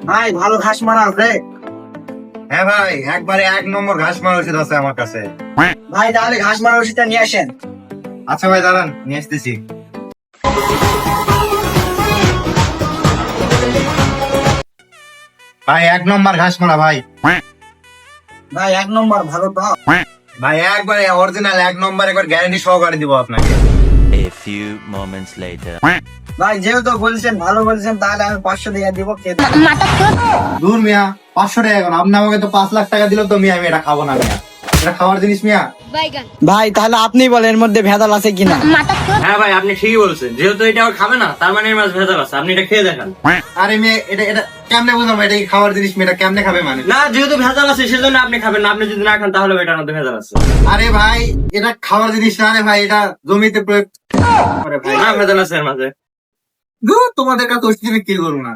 ভাই ভালো ঘাস মারা আছে? হ্যাঁ ভাই, একবারে 1 নম্বর ঘাস মারা ওষুধ আছে আমার কাছে। ভাই তাহলে ঘাস মারা ওষুধটা নিয়ে আসেন। আচ্ছা ভাই, দাঁড়ান, নিয়ে আসতেছি। ভাই 1 নম্বর ঘাস মারা ভাই। ভাই 1 নম্বর ভালো তো? ভাই একবারে অরিজিনাল 1 নম্বর, একবার গ্যারান্টি সহকারে দিব আপনাকে। A few moments later. ভাই যেহেতু বলছেন ভালো বলছেন, তাহলে আমি 500 টাকা দিব। দূর মিয়া, 500 টাকা এখন আপনি আমাকে তো 5 লাখ টাকা দিল তো মিয়া, আমি এটা খাবো না মিয়া, এটা খাওয়ার জিনিস মিয়া। ভাই তাহলে আপনি বলেন এর মধ্যে ভেজাল আছে কিনা। হ্যাঁ ভাই, আপনি ঠিকই বলছেন, যেহেতু এটা আর খাবে না তার মানে এর মাছ ভেজাল আছে, আপনি এটা খেয়ে দেখান। আরে মেয়ে, এটা এটা কেমনে বুঝলাম এটা কি খাওয়ার জিনিস মেয়ে, এটা কেমনে খাবে মানে? না, যেহেতু ভেজাল আছে সেজন্য আপনি খাবেন না, আপনি যদি না খান তাহলে এটার মধ্যে ভেজাল আছে। আরে ভাই, এটা খাওয়ার জিনিস না রে ভাই, এটা জমিতে প্রয়োগ করে ভাই। না, ভেজাল আছে এর মাঝে। ধুর, তোমাদের কাছে ওষুধ কি করবো না।